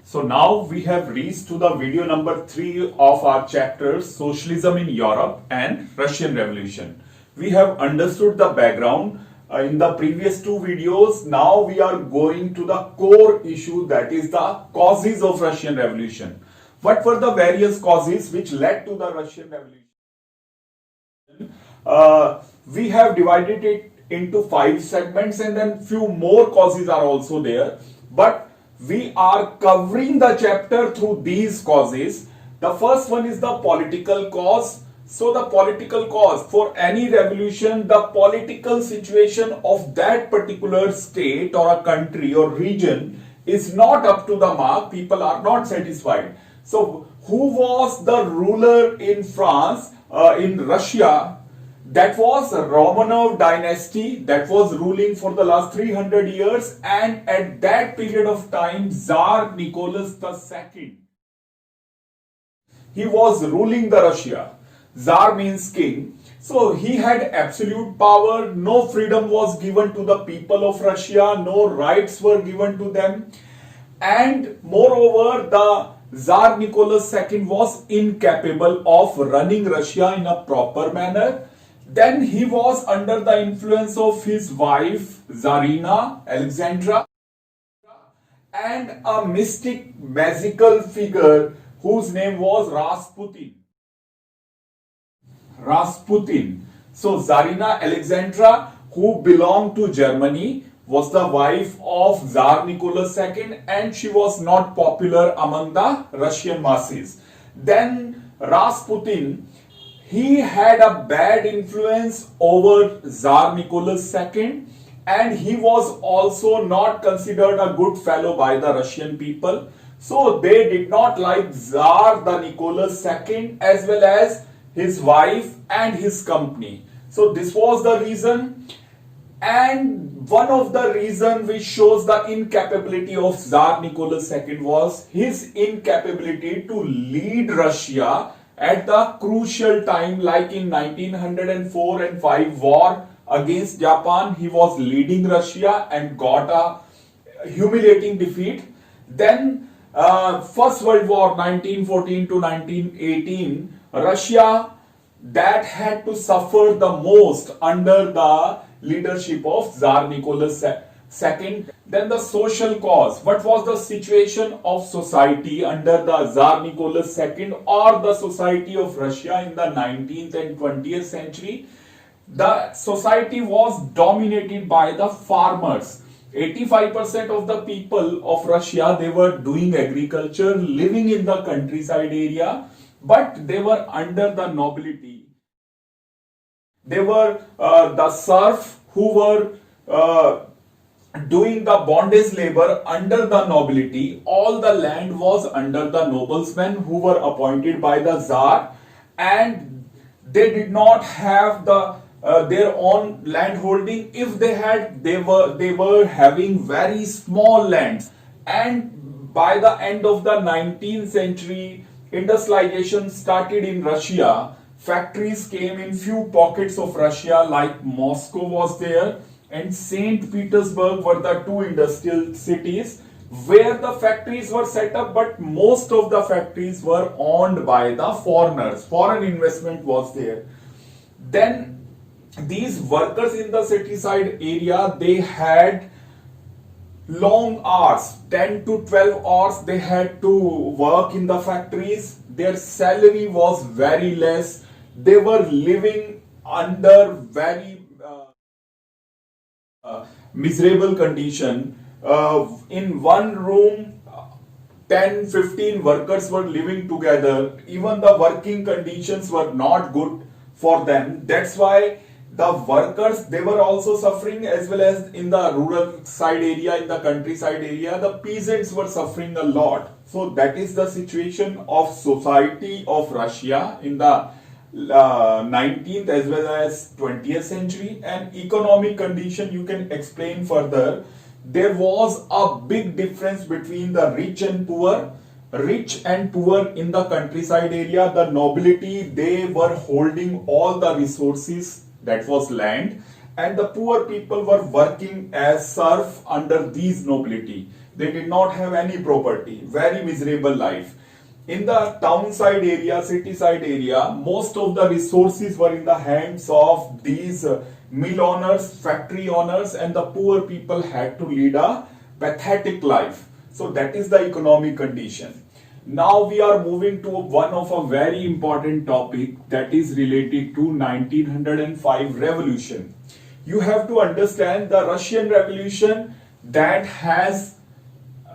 So now we have reached to the video number 3 of our chapter Socialism in Europe and Russian Revolution. We have understood the background in the previous two videos. Now we are going to the core issue, that is the causes of Russian Revolution. What were the various causes which led to the Russian Revolution? We have divided it into 5 segments and then few more causes are also there. But we are covering the chapter through these causes. The first one is the political cause. So the political cause for any revolution, the political situation of that particular state or a country or region is not up to the mark. People are not satisfied. So who was the ruler in France, in Russia? That was Romanov dynasty that was ruling for the last 300 years, and at that period of time Tsar Nicholas II, he was ruling the Russia. Tsar means king. So he had absolute power. No freedom was given to the people of Russia. No rights were given to them. And moreover, the Tsar Nicholas II was incapable of running Russia in a proper manner. Then he was under the influence of his wife Tsarina Alexandra and a mystic magical figure whose name was Rasputin. So Tsarina Alexandra, who belonged to Germany, was the wife of Tsar Nicholas II, and she was not popular among the Russian masses. Then Rasputin, he had a bad influence over Tsar Nicholas II, and he was also not considered a good fellow by the Russian people. So they did not like Tsar the Nicholas II as well as his wife and his company. So this was the reason, and one of the reasons which shows the incapability of Tsar Nicholas II was his incapability to lead Russia at the crucial time, like in 1904 and 5 war against Japan. He was leading Russia and got a humiliating defeat. Then First World War 1914 to 1918, Russia that had to suffer the most under the leadership of Tsar Nicholas II. Then the social cause. What was the situation of society under the Tsar Nicholas II or the society of Russia in the 19th and 20th century? The society was dominated by the farmers. 85% of the people of Russia, they were doing agriculture, living in the countryside area, but they were under the nobility. They were the serf who were doing the bondage labor under the nobility. All the land was under the noblemen who were appointed by the Tsar, and they did not have their own land holding. If they had, they were having very small lands. And by the end of the 19th century, industrialization started in Russia. Factories came in few pockets of Russia, like Moscow was there and St. Petersburg were the two industrial cities where the factories were set up, but most of the factories were owned by the foreigners. Foreign investment was there. Then these workers in the city side area, they had long hours, 10 to 12 hours they had to work in the factories. Their salary was very less. They were living under very miserable condition. In one room, 10-15 workers were living together. Even the working conditions were not good for them. That's why the workers, they were also suffering, as well as in the rural side area, in the countryside area, the peasants were suffering a lot. So that is the situation of society of Russia in the 19th as well as 20th century. And economic condition you can explain further. There was a big difference between the rich and poor. Rich and poor in the countryside area, the nobility, they were holding all the resources, that was land, and the poor people were working as serf under these nobility. They did not have any property, very miserable life. In the town side area, city side area, most of the resources were in the hands of these mill owners, factory owners, and the poor people had to lead a pathetic life. So that is the economic condition. Now we are moving to one of a very important topic that is related to 1905 revolution. You have to understand the Russian Revolution that has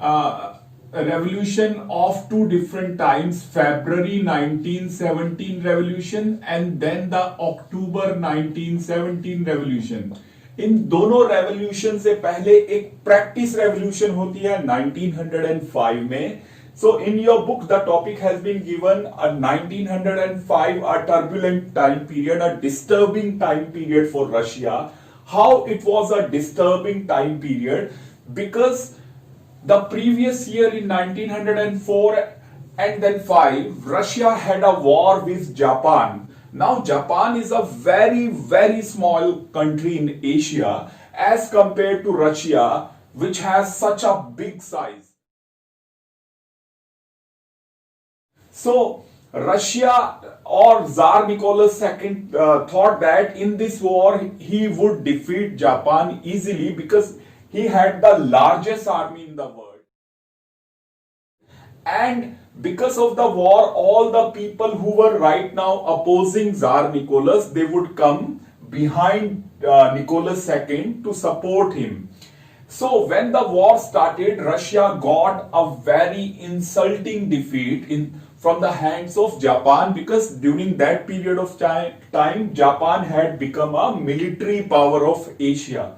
a revolution of two different times, February 1917 revolution and then the October 1917 revolution. इन दोनों revolution से पहले एक practice revolution होती है 1905 में. So in your book the topic has been given a 1905, a turbulent time period, a disturbing time period for Russia. How it was a disturbing time period? Because the previous year in 1904 and then 5, Russia had a war with Japan. Now Japan is a very, very small country in Asia as compared to Russia, which has such a big size. So Russia or Tsar Nicholas II thought that in this war he would defeat Japan easily because he had the largest army in the world. And because of the war, all the people who were right now opposing Tsar Nicholas, they would come behind Nicholas II to support him. So when the war started, Russia got a very insulting defeat from the hands of Japan, because during that period of time Japan had become a military power of Asia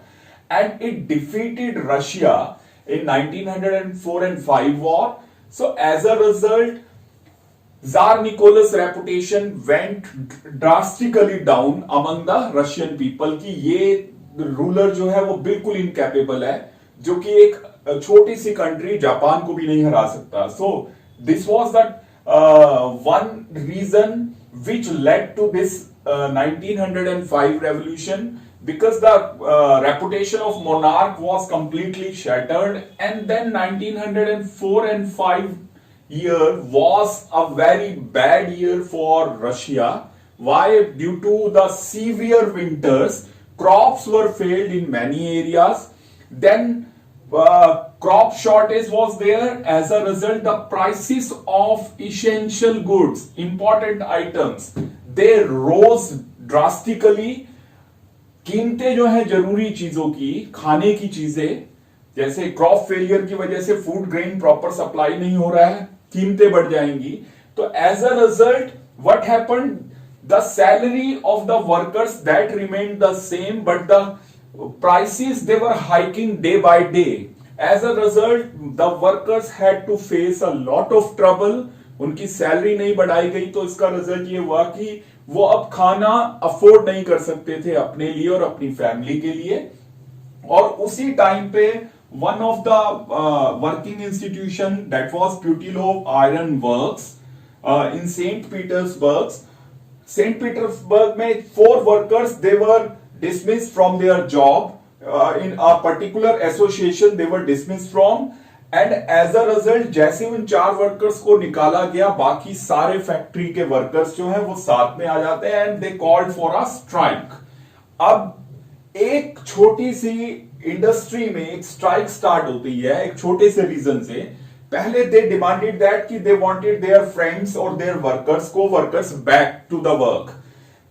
and it defeated Russia in 1904 and 5 war. So as a result, Tsar Nicholas' reputation went drastically down among the Russian people कि ये ruler जो है वो बिल्कुल incapable है, जो कि एक छोटी सी कंट्री जापान को भी नहीं हरा सकता. So this was the one reason which led to this 1905 revolution, because the reputation of monarch was completely shattered, and then 1904 and 5 year was a very bad year for Russia. Why? Due to the severe winters, crops were failed in many areas. Then crop shortage was there. As a result, the prices of essential goods, important items, they rose drastically. कीमतें जो है जरूरी चीजों की, खाने की चीजें, जैसे क्रॉप फेलियर की वजह से फूड ग्रेन प्रॉपर सप्लाई नहीं हो रहा है, कीमतें बढ़ जाएंगी. तो as a result what happened, the salary of the workers that remained the same, but the prices they were hiking day by day. As a result, the workers had to face a lot of trouble. उनकी salary नहीं बढ़ाई गई, तो इसका result ये हुआ कि वो अब खाना अफोर्ड नहीं कर सकते थे अपने लिए और अपनी फैमिली के लिए. और उसी टाइम पे one of the working institution that was Putilov iron works in Saint Petersburg में 4 workers they were dismissed from their job in a particular association they were dismissed from, and as a result जैसे उन 4 workers को निकाला गया, बाकी सारे factory के workers जो हैं वो साथ में आ जाते हैं and they called for a strike. अब एक छोटी सी इंडस्ट्री में एक स्ट्राइक स्टार्ट होती है एक छोटे से रीजन से. पहले they demanded that कि they wanted their friends और their co-workers back to the work.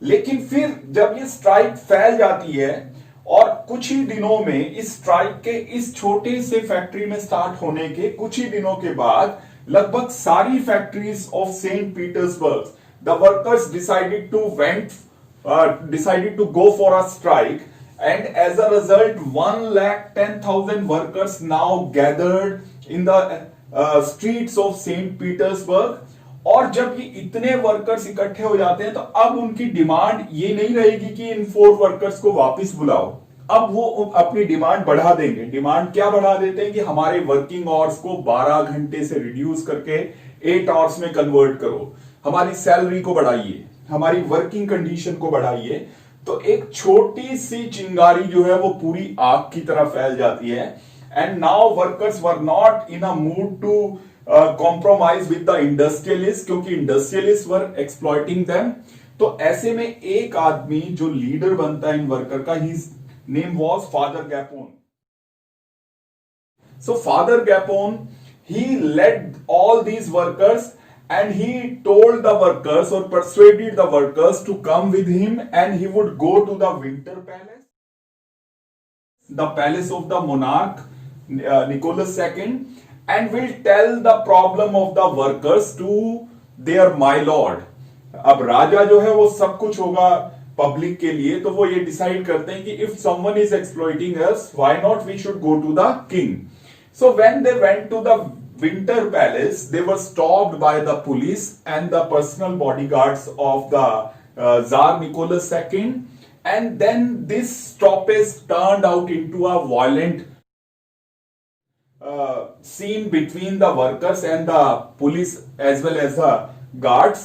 लेकिन फिर जब ये स्ट्राइक फैल जाती है और कुछ ही दिनों में इस स्ट्राइक के इस छोटे से फैक्ट्री में स्टार्ट होने के कुछ ही दिनों के बाद लगभग सारी factories of Saint Petersburg, the workers decided to go for a strike, and as a result 1,10,000 workers now gathered in the streets of Saint Petersburg. और जब ये इतने वर्कर्स इकट्ठे हो जाते हैं तो अब उनकी डिमांड ये नहीं रहेगी कि इन 4 वर्कर्स को वापस बुलाओ. अब वो अपनी डिमांड बढ़ा देंगे. डिमांड क्या बढ़ा देते हैं कि हमारे वर्किंग आवर्स को 12 घंटे से रिड्यूस करके 8 आवर्स में कन्वर्ट करो, हमारी सैलरी को बढ़ाइए, हमारी वर्किंग कंडीशन को बढ़ाइए. तो एक छोटी सी चिंगारी जो है वो पूरी आग की तरह फैल जाती है. and now workers were not in a mood to compromise with the industrialists, क्योंकि industrialists were exploiting them. तो ऐसे में एक आदमी जो लीडर बनता है इन वर्कर का, his name was Father Gapon. So Father Gapon, he led all these workers and he told the workers or persuaded the workers to come with him, and he would go to the Winter Palace, the palace of the monarch Nicholas II, and will tell the problem of the workers to their my lord. अब राजा जो है वो सब कुछ होगा public के लिए, तो वो ये डिसाइड करते हैं कि if someone is exploiting us, why not we should go to the king. So when they went to the Winter Palace, they were stopped by the police and the personal bodyguards of the Tsar Nicholas II, and then this stoppage turned out into a violent scene between the workers and the police as well as the guards,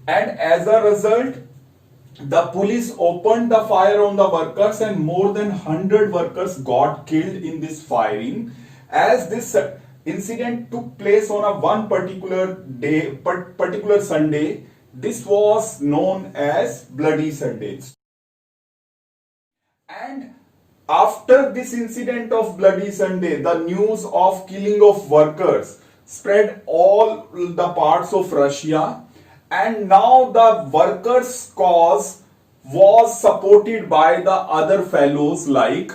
and as a result the police opened the fire on the workers and more than 100 workers got killed in this firing. As this incident took place on a one particular Sunday, this was known as Bloody Sunday. And after this incident of Bloody Sunday, the news of killing of workers spread all the parts of Russia, and now the workers' cause was supported by the other fellows like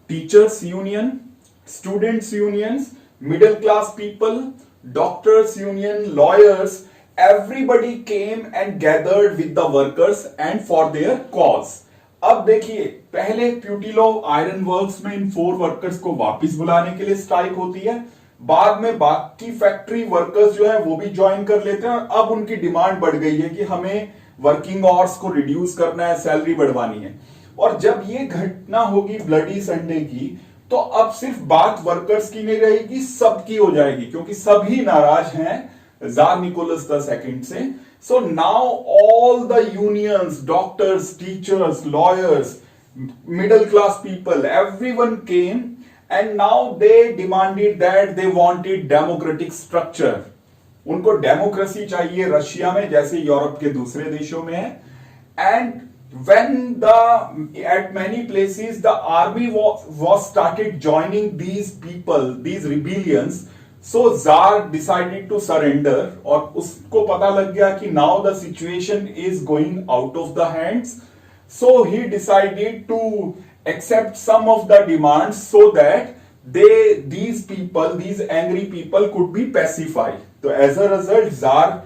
teachers union, students unions, middle class people, doctors union, lawyers. Everybody came and gathered with the workers and for their cause. अब देखिए, पहले प्यूटिलो iron works में इन 4 workers को वापस बुलाने के लिए strike होती है, बाद में बाकी फैक्ट्री वर्कर्स जो है वो भी ज्वाइन कर लेते हैं, और अब उनकी डिमांड बढ़ गई है कि हमें वर्किंग आवर्स को रिड्यूस करना है, सैलरी बढ़वानी है. और जब ये घटना होगी ब्लडी संडे की, तो अब सिर्फ बात वर्कर्स की नहीं रहेगी, सबकी हो जाएगी, क्योंकि सभी नाराज हैं जार निकोलस II से. So now all the unions, doctors, teachers, lawyers, middle class people, everyone came, and now they demanded that they wanted democratic structure. उनको डेमोक्रेसी चाहिए रशिया में, जैसे यूरोप के दूसरे देशों में है. And when at many places the army was started joining these people, these rebellions, so Tsar decided to surrender. और उसको पता लग गया कि now the situation is going out of the hands, so he decided to accept some of the demands so that these angry people could be pacified. So as a result, Tsar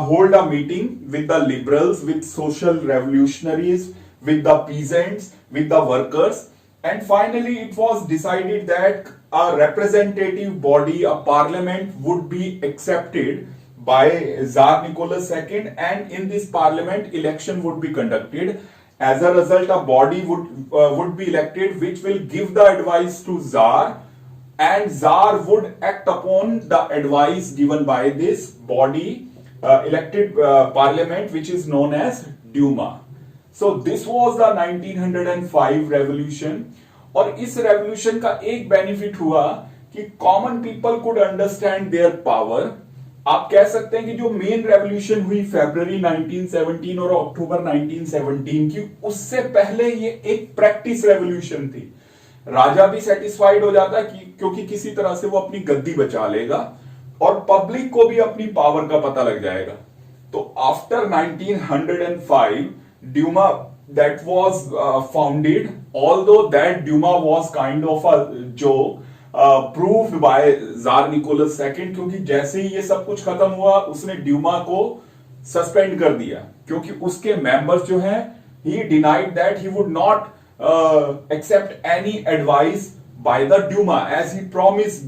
hold a meeting with the liberals, with social revolutionaries, with the peasants, with the workers, and finally it was decided that a representative body, a parliament, would be accepted by Tsar Nicholas II, and in this parliament election would be conducted. As a result, a body would be elected which will give the advice to Tsar, and Tsar would act upon the advice given by this body, elected parliament, which is known as Duma. So this was the 1905 revolution. और इस revolution का एक benefit हुआ कि common people could understand their power. आप कह सकते हैं कि जो मेन रेवोल्यूशन हुई फरवरी 1917 और अक्टूबर 1917 की, उससे पहले ये एक प्रैक्टिस रेवोल्यूशन थी. राजा भी सेटिस्फाइड हो जाता कि क्योंकि किसी तरह से वो अपनी गद्दी बचा लेगा, और पब्लिक को भी अपनी पावर का पता लग जाएगा. तो after 1905 Duma that was founded, although that Duma was kind of a joke, proved by Tsar Nicholas II, क्योंकि जैसे ही ये सब कुछ खत्म हुआ उसने ड्यूमा को सस्पेंड कर दिया, क्योंकि उसके मेंबर्स जो हैं, he denied that he would not accept any advice by the Duma as he promised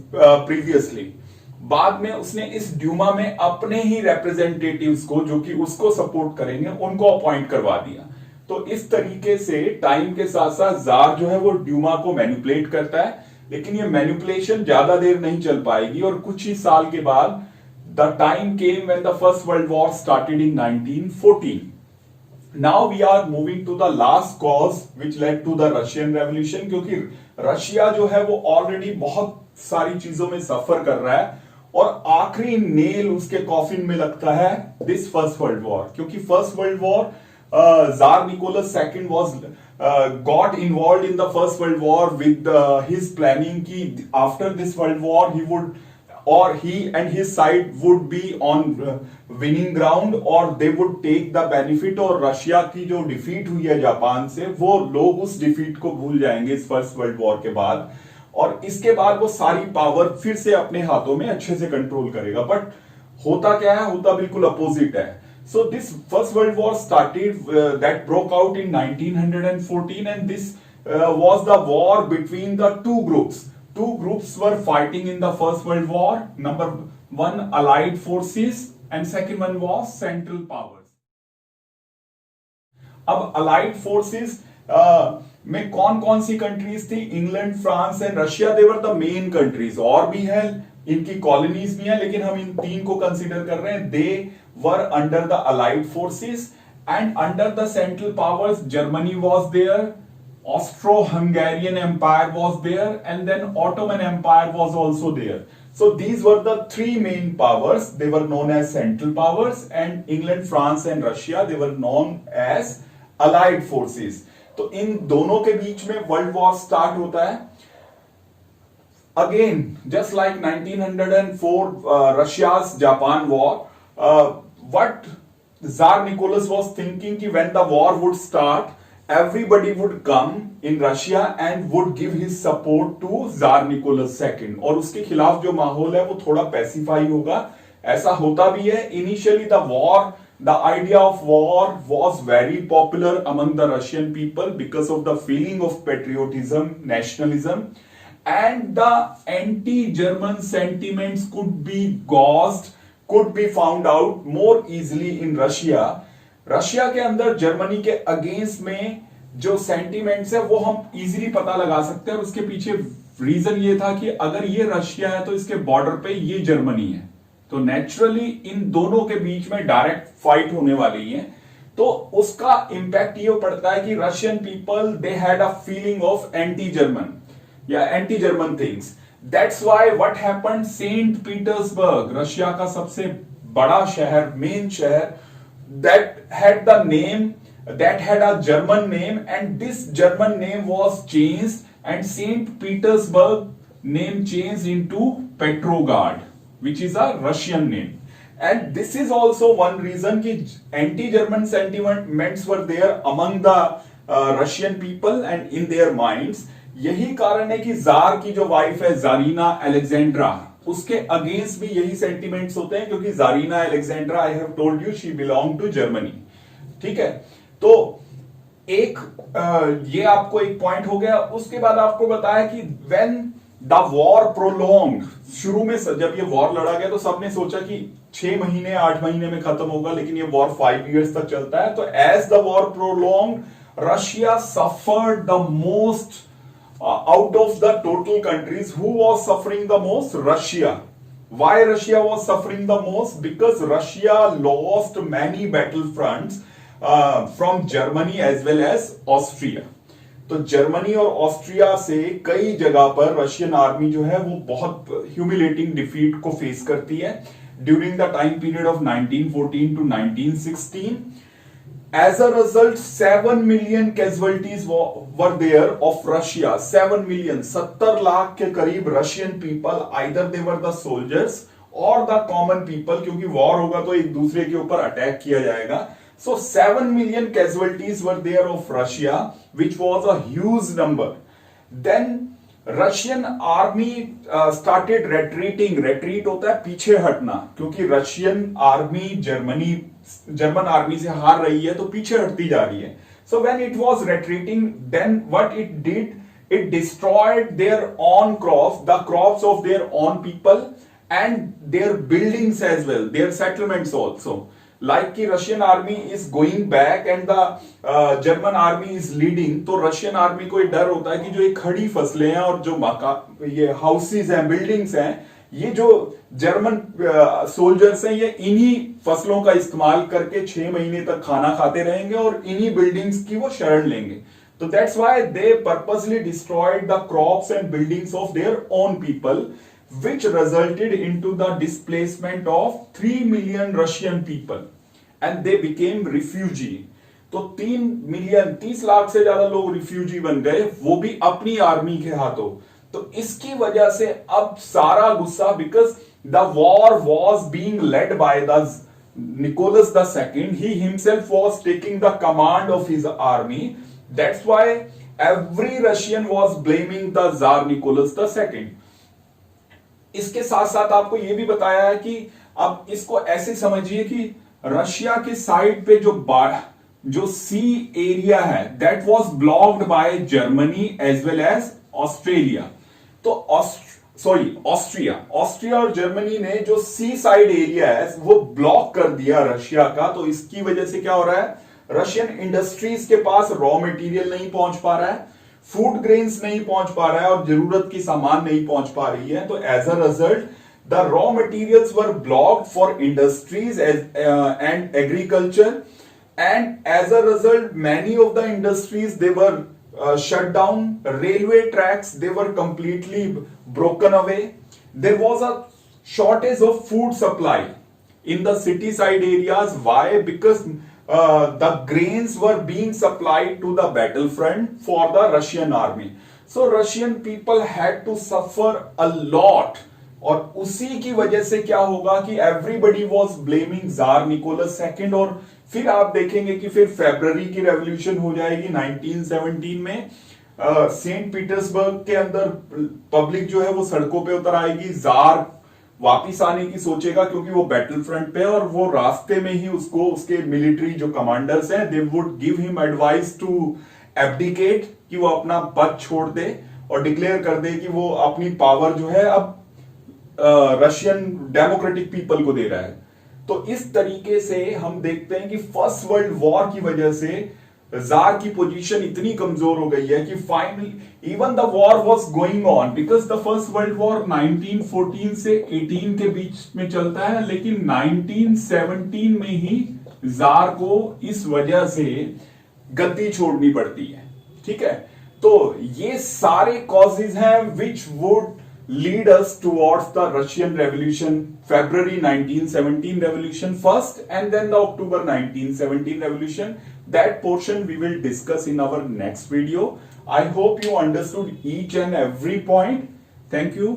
previously. बाद में उसने इस ड्यूमा में अपने ही रिप्रेजेंटेटिव्स को, जो कि उसको सपोर्ट करेंगे, उनको अपॉइंट करवा दिया. तो इस तरीके से टाइम के साथ साथ जार जो है वो ड्यूमा को मैनिपुलेट करता है, लेकिन ये मैनिपुलेशन ज्यादा देर नहीं चल पाएगी, और कुछ ही साल के बाद the time came when the first world war started in 1914. Now we are moving to the last cause which led to the Russian revolution, क्योंकि रशिया जो है वो ऑलरेडी बहुत सारी चीजों में सफर कर रहा है और आखिरी नेल उसके कॉफिन में लगता है दिस फर्स्ट वर्ल्ड वॉर, क्योंकि first world war Tsar Nicholas II was got involved in the first world war with his planning ki after this world war he would, or he and his side would be on winning ground और they would take the benefit, और Russia की जो defeat हुई है Japan से वो लोग उस डिफीट को भूल जाएंगे इस फर्स्ट वर्ल्ड वॉर के बाद, और इसके बाद वो सारी पावर फिर से अपने हाथों में अच्छे से कंट्रोल करेगा। बट होता क्या है, होता बिल्कुल अपोजिट है। So this first world war started that broke out in 1914, and this was the war between the two groups. Two groups were fighting in the first world war. Number one, allied forces, and second one was central powers. अब allied forces में कौन कौन सी countries थी? England, France and Russia, they were the main countries. और भी है, इनकी कॉलोनीज भी हैं, लेकिन हम इन तीन को कंसीडर कर रहे हैं। They were under the allied forces and under the central powers Germany was there, Austro-Hungarian Empire was there, and then Ottoman Empire was also there. So these were the three main powers. They were known as central powers, and England, France and Russia, they were known as allied forces. तो इन दोनों के बीच में world war start होता है। Again just like 1904 Russia's Japan war, what Tsar Nicholas was thinking कि when the war would start, everybody would come in Russia and would give his support to Tsar Nicholas II, और उसके खिलाफ जो माहौल है वो थोड़ा पैसिफाई होगा। ऐसा होता भी है। Initially the idea of war was very popular among the Russian people because of the feeling of patriotism, nationalism, and the anti-German sentiments could be gauged, could be found out more easily in Russia. Russia के अंदर Germany के against में जो sentiments है वो हम easily पता लगा सकते हैं, और उसके पीछे रीजन ये था कि अगर ये रशिया है तो इसके बॉर्डर पे ये जर्मनी है, तो नेचुरली इन दोनों के बीच में डायरेक्ट फाइट होने वाली है। तो उसका इंपैक्ट ये पड़ता है कि Russian people they had a feeling of anti German या anti German things. That's why what happened, Saint Petersburg, Russia का सबसे बड़ा शहर, मेन शहर, that had the name, that had a German name, and this German name was changed, and Saint Petersburg name changed into Petrograd, which is a Russian name. And this is also one reason कि anti-German sentiments were there among the Russian people and in their minds. यही कारण है कि jar की जो wife है जारीना Alexandra, उसके against भी यही सेंटिमेंट्स होते हैं, क्योंकि tsarina Alexandra, I have told you, she belong to Germany. ठीक है, तो एक ये आपको एक पॉइंट हो गया। उसके बाद आपको बताया कि व्हेन द वॉर प्रोलॉन्ग, शुरू में जब ये वॉर लड़ा गया तो सबने सोचा कि 6 महीने 8 महीने में खत्म होगा, लेकिन ये वॉर 5 इयर्स तक चलता है। तो as the war prolong, Russia suffered the most out of the total countries. Who was suffering the most? Russia. Why Russia was suffering the most? Because Russia lost many battlefronts from Germany as well as Austria. तो Germany और Austria से कई जगह पर Russian army जो है वो बहुत ह्यूमिलेटिंग डिफीट को फेस करती है during the time period of 1914 to 1916. As a result, 7 million casualties were there of Russia. 7 million, 70 lakh के करीब Russian people, either they were the soldiers or the common people, क्योंकि वॉर होगा तो एक दूसरे के ऊपर अटैक किया जाएगा। So 7 million casualties were there of Russia, which was a huge number. Then Russian army started retreating. Retreat होता है पीछे हटना, क्योंकि रशियन आर्मी जर्मन आर्मी से हार रही है तो पीछे हटती जा रही है। So when it was retreating, then what it did, it destroyed their own crops, the crops of their own people and their buildings as well, their settlements also. Like की Russian army is going back and the German army is leading, तो Russian army को डर होता है कि जो ये खड़ी फसलें हैं और जो ये हाउसेस हैं, बिल्डिंग्स हैं, ये जो जर्मन सोल्जर्स हैं ये इन्हीं फसलों का इस्तेमाल करके 6 महीने तक खाना खाते रहेंगे और इन्हीं बिल्डिंग्स की वो शरण लेंगे. तो that's why they purposely destroyed the crops and buildings of their own people, which resulted into the displacement of 3 million Russian people and they became refugee. तो 3 मिलियन 30 लाख से ज्यादा लोग रिफ्यूजी बन गए, वो भी अपनी आर्मी के हाथों. तो इसकी वजह से अब सारा गुस्सा, because the war was being led by the Nicholas II, he himself was taking the command of his army. That's why every Russian was blaming the Tsar Nicholas II. इसके साथ साथ आपको यह भी बताया है कि अब इसको ऐसे समझिए कि रशिया के साइड पे जो सी एरिया है that was blocked by Germany as well as Australia. तो ऑस्ट्रिया और जर्मनी ने जो सी साइड एरिया है वो ब्लॉक कर दिया रशिया का. तो इसकी वजह से क्या हो रहा है, रशियन इंडस्ट्रीज के पास रॉ मटेरियल नहीं पहुंच पा रहा है, फूड ग्रेन्स नहीं पहुंच पा रहा है और जरूरत की सामान नहीं पहुंच पा रही है. तो as a result the raw materials were blocked for industries and agriculture, and as a result many of the industries they were shut down, railway tracks they were completely broken away. There was a shortage of food supply in the city side areas. Why? Because the grains were being supplied to the battlefront for the Russian army. So Russian people had to suffer a lot. और उसी की वजह से क्या होगा कि everybody was blaming tsar Nicholas second. और फिर आप देखेंगे कि फिर फरवरी की रेवोल्यूशन हो जाएगी 1917 में. सेंट पीटर्सबर्ग के अंदर पब्लिक जो है वो सड़कों पे उतर आएगी. जार वापिस आने की सोचेगा क्योंकि वो बैटल फ्रंट पे, और वो रास्ते में ही उसको उसके मिलिट्री जो कमांडर्स हैं they would give him advice to abdicate, कि वो अपना पद छोड़ दे और डिक्लेयर कर दे कि वो अपनी पावर जो है अब रशियन डेमोक्रेटिक पीपल को दे रहा है. तो इस तरीके से हम देखते हैं कि फर्स्ट वर्ल्ड वॉर की वजह से जार की पोजीशन इतनी कमजोर हो गई है कि finally even the war was going on, because the first world war 1914 से 18 के बीच में चलता है, लेकिन 1917 में ही जार को इस वजह से गद्दी छोड़नी पड़ती है. ठीक है, तो ये सारे कॉजेज हैं which would lead us towards the Russian Revolution, February 1917 revolution first, and then the October 1917 revolution. That portion we will discuss in our next video. I hope you understood each and every point. Thank you.